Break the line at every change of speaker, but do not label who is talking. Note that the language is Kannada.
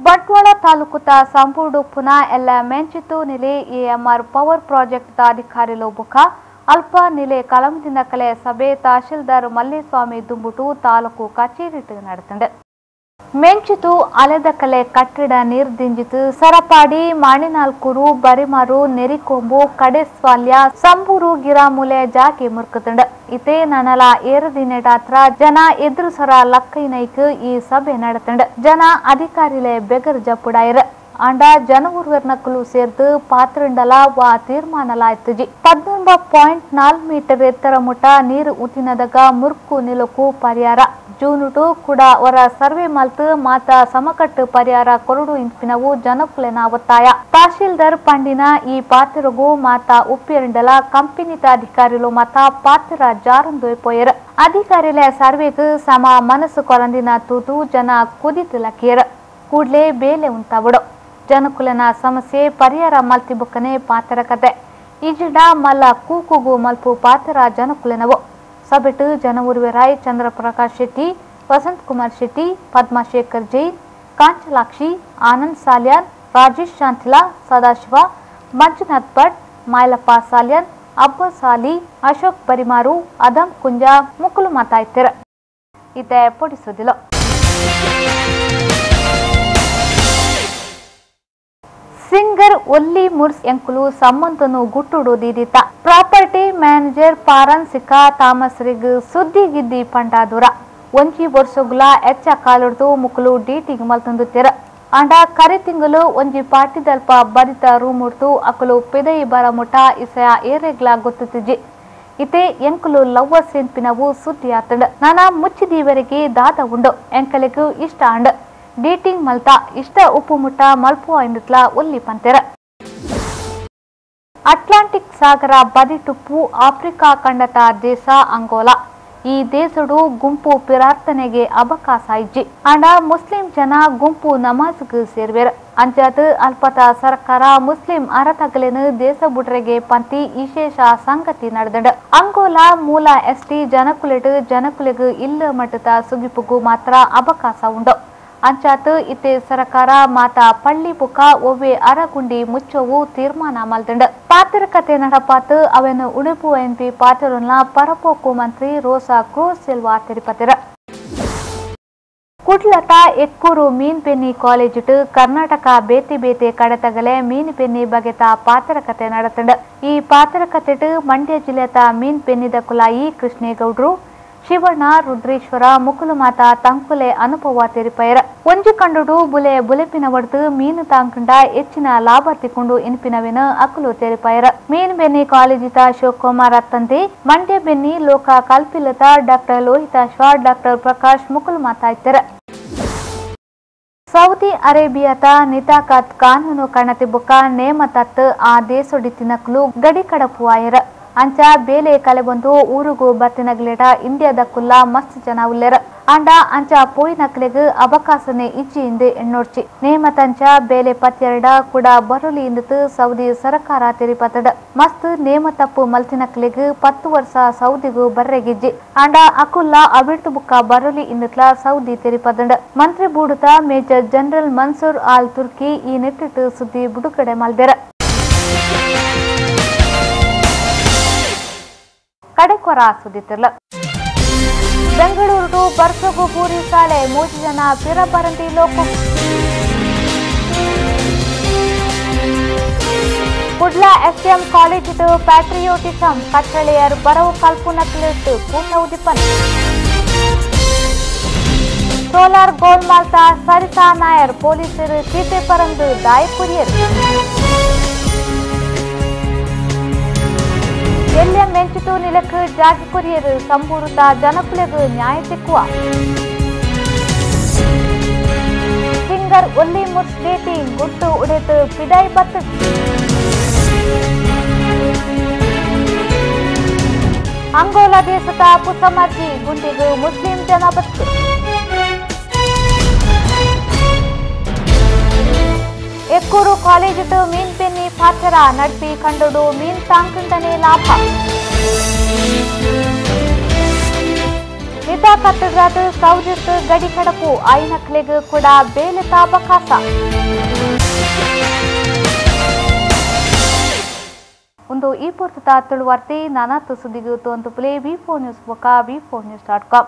ಬಂಟ್ವಾಳ ತಾಲೂಕುತ ಸಂಪೂರ್ಣ ಪುನಃ ಎಲ್ಲ ಮೆಂಚಿತು ನಿಲೆ ಎಎಂಆರ್ ಪವರ್ ಪ್ರಾಜೆಕ್ಟ್ ಅಧಿಕಾರಿಗಳು ಬುಖ ಅಲ್ಪ ನಿಲೆ ಕಲಮದಿನ ಕಲೆ ಸಭೆ ತಹಶೀಲ್ದಾರ್ ಮಲ್ಲೇಸ್ವಾಮಿ ದುಂಬುಟು ತಾಲೂಕು ಕಚೇರಿ ನಡೆತಂಡೆ ಮೆಂಚಿತು ಅಲೆದ ಕಲೆ ಕಟ್ಟಡ ನೀರ್ದಿಂಜಿತು ಸರಪಾಡಿ ಮಾಣಿನಾಲ್ಕೂರು ಬರಿಮಾರು ನೆರಿಕೊಂಬು ಕಡೆಸ್ವಾಲ್ಯ ಸಂಬೂರು ಗಿರಾಮೂಲೆ ಜಾಗೆ ಮುರ್ಕತಂಡ ಇತೇ ನನಲ ಏರದಿನೆಟಾತ್ರ ಜನ ಎದುರುಸರ ಲಕ್ಕೈನೈಕ್ ಈ ಸಭೆ ನಡೆತಂಡ ಜನ ಅಧಿಕಾರಿಲೆ ಬೆಗರ್ ಜಪ್ಪುಡಾಯರ ಅಂಡ ಜನವರ್ನಕ್ಕಲು ಸೇರ್ದು ಪಾತ್ರಂಡಲ ವಾ ತೀರ್ಮಾನಲಾಯ್ತುಜಿ 19.4 ಮೀಟರ್ ಎತ್ತರ ಮುಟ ನೀರು ಉತಿನದಗ ಮುರ್ಕು ನಿಲುಕು ಪರಿಹಾರ ಜೂನುಟು ಕೂಡ ಅವರ ಸರ್ವೆ ಮಲ್ತು ಮಾತ ಸಮಕಟ್ಟು ಪರಿಹಾರ ಕೊರಡು ಇಂಪಿನವು ಜನಕುಲೆನ ಒತ್ತಾಯ ತಹಶೀಲ್ದಾರ್ ಪಂಡಿನ ಈ ಪಾತ್ರಗೂ ಮಾತ ಉಪ್ಪಿರಂಡಲ ಕಂಪನಿತ ಅಧಿಕಾರಿಗಳು ಮಾತ ಪಾತ್ರ ಜಾರಂದೊಯ್ಪೋಯರ ಅಧಿಕಾರಿಲೆ ಸರ್ವೆಗ್ ಸಮ ಮನಸ್ಸು ಕೊರಂದಿನ ತೂತು ಜನ ಕುದಿತಿಲಕಿಯರ ಕೂಡ್ಲೆ ಬೇಲೆ ಉಂಟಾವಡು ಜನಕುಲನ ಸಮಸ್ಯೆ ಪರಿಹಾರ ಮಲ್ತಿ ಬುಕ್ಕನೆ ಪಾತ್ರ ಕತೆ ಇಜಿಡ ಮಲ್ಲ ಕೂಕುಗು ಮಲ್ಪು ಪಾತ್ರ ಜನಕುಲನವು ಸಭೆಟು ಜನವರ್ವೆರಾಯ್ ಚಂದ್ರಪ್ರಕಾಶ್ ಶೆಟ್ಟಿ ವಸಂತ್ ಕುಮಾರ್ ಶೆಟ್ಟಿ ಪದ್ಮಶೇಖರ್ ಜೈನ್ ಕಾಂಚಲಾಕ್ಷಿ ಆನಂದ್ ಸಾಲ್ಯಾನ್ ರಾಜೇಶ್ ಶಾಂತಿಲಾ ಸದಾಶಿವ ಮಂಜುನಾಥ್ ಭಟ್ ಮಾಯಲಪ್ಪ ಸಾಲ್ಯಾನ್ ಅಬ್ಬಾಸ್ ಅಲಿ ಅಶೋಕ್ ಬರಿಮಾರು ಅದಂ ಕುಂಜ ಮುಕುಲು ಮಾತಾಯ್ತಿರ ಇತೆ ಪೊಡಿಸುದಿಲ್ಲ ಸಿಂಗರ್ ಒಲ್ಲಿ ಮುರ್ಸ್ ಎಂಕುಲು ಸಂಬಂಧನು ಗುಟ್ಟುಡು ದೀದಿತ ಪ್ರಾಪರ್ಟಿ ಮ್ಯಾನೇಜರ್ ಪಾರನ್ಸಿಕ ತಾಮಸ್ರಿಗ್ ಸುದ್ದಿಗಿದ್ದಿ ಪಂಡಾದುರ ಒಂಜಿ ವರ್ಷಗುಲ ಎಚ್ಚ ಕಾಲುಡ್ದು ಮುಕುಲು ಡೀಟಿಂಗ್ ಮಲ್ತಂದುತ್ತಿರ ಅಂಡ ಕರಿ ತಿಂಗಳು ಒಂಜಿ ಪಾಟಿದಲ್ಪ ಬರಿತ ರೂಮುಡ್ತು ಅಕುಲು ಪೆದೈ ಬರ ಮುಟ ಇಸಯ ಏರೆಗ್ಲ ಗೊತ್ತುತ್ತಿಜಿ ಇತೆ ಎಂಕುಲು ಲವ್ವ ಸೆನ್ಪಿನವು ಸುದ್ದಿ ಆತಂಡ ನಾನಾ ಮುಚ್ಚಿದೀವರೆಗೆ ದಾದ ಉಂಡು ಎಂಕಲಿಗೂ ಇಷ್ಟ ಅಂಡ ಡೇಟಿಂಗ್ ಮಲ್ತಾ ಇಷ್ಟ ಉಪ್ಪು ಮುಟ್ಟ ಮಲ್ಪು ಐಂದುತ್ಲ ಒಲ್ಲಿ ಪಂತೆರ ಅಟ್ಲಾಂಟಿಕ್ ಸಾಗರ ಬದಿಟುಪ್ಪು ಆಫ್ರಿಕಾ ಖಂಡತ ದೇಶ ಅಂಗೋಲಾ ಈ ದೇಶಡು ಗುಂಪು ಪ್ರಾರ್ಥನೆಗೆ ಅವಕಾಶ ಇಜ್ಜಿ ಅಂಡ ಮುಸ್ಲಿಂ ಜನ ಗುಂಪು ನಮಾಜ್ಗ್ ಸೇರ್ವೇರ ಅಂಚಾದ ಅಲ್ಪತ ಸರ್ಕಾರ ಮುಸ್ಲಿಂ ಅರತಗಲೆನು ದೇಶ ಬುಡ್ರೆಗೆ ಪಂತಿ ವಿಶೇಷ ಸಂಗತಿ ನಡೆದಂಡ ಅಂಗೋಲಾ ಮೂಲ ಎಸ್ಟಿ ಜನಕುಲೆಡು ಜನಕುಲೆಗ್ ಇಲ್ಲ ಮಟ್ಟದ ಸುಗಿಪುಗು ಮಾತ್ರ ಅವಕಾಶ ಉಂಡು ಅಂಚಾತು ಇತೆ ಸರ್ಕಾರ ಮಾತಾ ಪಳ್ಳಿ ಬುಕ ಒವ್ವೆ ಅರಗುಂಡಿ ಮುಚ್ಚವು ತೀರ್ಮಾನ ಮಲ್ದಂಡ ಪಾತ್ರಕತೆ ನಡಪಾತು ಅವೆನು ಉಡುಪು ಎಂಪಿ ಪಾತ್ರನ ಪರಪೋಕು ಮಂತ್ರಿ ರೋಸಾ ಕ್ರೂಸ್ ಸಿಲ್ವಾ ತಿರುಪತಿರ ಕುಡ್ಲತಾ ಎಕ್ಕೂರು ಮೀನ್ ಪೆನ್ನಿ ಕಾಲೇಜು ಕರ್ನಾಟಕ ಬೇತೆ ಬೇತೆ ಕಡತಗಲೆ ಮೀನ್ ಪೆನ್ನಿ ಬಗೆತ ಪಾತ್ರಕತೆ ನಡೆತಂಡ ಈ ಪಾತ್ರಕತೆ ಮಂಡ್ಯ ಜಿಲ್ಲೆತ ಮೀನ್ ಪೆನ್ನಿದ ಕುಲಾಯಿ ಕೃಷ್ಣೇಗೌಡ್ರು ಶಿವಣ್ಣ ರುದ್ರೇಶ್ವರ ಮುಕುಲಮಾತ ತಂಕುಲೆ ಅನುಭವ ತೆರಿಪೈರ ಒಂಜಿ ಕಂಡುಡು ಬುಲೆ ಬುಲೆಪಿನ ಒಡ್ದು ಮೀನು ತಾಂಕಂಡ ಹೆಚ್ಚಿನ ಲಾಭ ತಿಕ್ಕೊಂಡು ಇನ್ಪಿನವೆನ ಅಕುಲು ತೆರಿಪೈರ ಮೀನ್ ಬೆನ್ನಿ ಕಾಲೇಜಿತ ಶಿವಕುಮಾರ್ ಅತ್ತಂತೆ ಮಂಡ್ಯ ಬೆನ್ನಿ ಲೋಕ ಕಲ್ಪಿಲತ ಡಾಕ್ಟರ್ ಲೋಹಿತಾಶ್ವ ಡಾಕ್ಟರ್ ಪ್ರಕಾಶ್ ಮುಕುಲಮಾತ ಇತ್ತರ ಸೌದಿ ಅರೇಬಿಯಾತ ನಿತಾಕತ್ ಕಾನೂನು ಕಣತಿ ಬುಕ್ಕ ನೇಮತತ್ ಆ ದೇಶೊಡಿತಿನಕ್ಲು ಗಡಿ ಕಡಪು ಆಯರ ಅಂಚ ಬೇಲೆ ಕಲೆ ಬಂದು ಊರುಗೂ ಬತ್ತಿನಗ್ಲೆಡ ಇಂಡಿಯಾದ ಕುಲ್ಲ ಮಸ್ತ್ ಜನ ಉಲ್ಲೆರ ಅಂಡ ಅಂಚ ಪೋಯಿ ನಕ್ಲೆಗ್ ಅವಕಾಶನೆ ಇಜ್ಜಿ ಇಂದು ಎಣ್ಣೋಡ್ಚಿ ನೇಮತಂಚ ಬೇಲೆ ಪತ್ತೆರಡ ಕೂಡ ಬರುಲಿ ಇಂದತು ಸೌದಿ ಸರ್ಕಾರ ತೆರಿಪತಡ ಮಸ್ತ್ ನೇಮತಪ್ಪು ಮಲ್ತಿನಕ್ಲೆಗ್ 10 ವರ್ಷ ಸೌದಿಗೂ ಬರ್ರೆಗಿಜ್ಜಿ ಅಂಡ ಅಕುಲ್ಲ ಅಬಿಡ್ತು ಬುಕ್ಕ ಬರುಲಿ ಇಂದತ್ಲ ಸೌದಿ ತೆರಿಪದಂಡ ಮಂತ್ರಿ ಬೂಡುತ ಮೇಜರ್ ಜನರಲ್ ಮನ್ಸೂರ್ ಆಲ್ ತುರ್ಕಿ ಈ ನೆಟ್ಟಿಟ್ಟು ಸುದ್ದಿ ಬಿಡುಗಡೆ ಮಲ್ದೆರ ಕಡೆಕೊರ ಸುದ್ದಿತಿರ್ಲ ಬೆಂಗಳೂರು ಬರ್ಸಗು ಪೂರಿ ಶಾಲೆ 3 ಜನ ಪಿರಬರಂತಿ ಲೋಕು ಕುಡ್ಲ ಎಸ್ಎಂ ಕಾಲೇಜು ಪ್ಯಾಟ್ರಿಯೋಟಿಸಂ ಕಚ್ಚಳೆಯರ್ ಬರವು ಕಲ್ಪುನಕ್ಲಿಟ್ಟು ಕೂಟೌದಿಪ್ಪನ್ ಸೋಲಾರ್ ಗೋಲ್ಮಾಲ್ತ ಸರಿತಾ ನಾಯರ್ ಪೊಲೀಸರು ಸೀತೆ ಪರಂದು ದಾಯಕುರಿಯರು ಎಲ್ಲ ಮೆಂಚಿತು ನಿಲಕ್ ಜಾಗಿ ಕುರಿಯರು ಸಂಬೂರುತ ಜನಕುಲೆಗೂ ನ್ಯಾಯ ಸಿಕ್ಕುವ ಸಿಂಗರ್ ಒಲ್ಲಿ ಮುರ್ಸ್ ಡೇಟಿಂಗ್ ಗುಟ್ಟು ಉಡೆತು ಪಿಡೈ ಬತ್ತ ಅಂಗೋಲಾ ದೇಶದ ಪುಸಮರ್ಜಿ ಗುಂಡಿಗೂ ಮುಸ್ಲಿಂ ಜನ ಬತ್ತು ಎಕ್ಕೂರು ಕಾಲೇಜು ಮೀನ್ ಪೆನ್ನಿ ಪಾತ್ರ ನಡ್ಪಿ ಕಂಡುಡು ಮೀನ್ ತಾಂಕಂಡನೆ ಲಾಭ ನಿತ ಕತ್ತಡ್ರಾದ ಸೌಜತ್ ಗಡಿ ಕಡಪು ಐನಕ್ಲೆಗ್ ಕೂಡ ಬೇಲೆತ ಬಕಾಸ ಒಂದು ಈ ಪೂರ್ತ ತುಳುವರ್ತಿ ನಾನಾ ಸುದ್ದಿಗೂ ತೋಂತು ಪ್ಲೇ ವಿ4 ನ್ಯೂಸ್ ಬೊಕ ವಿ4news.com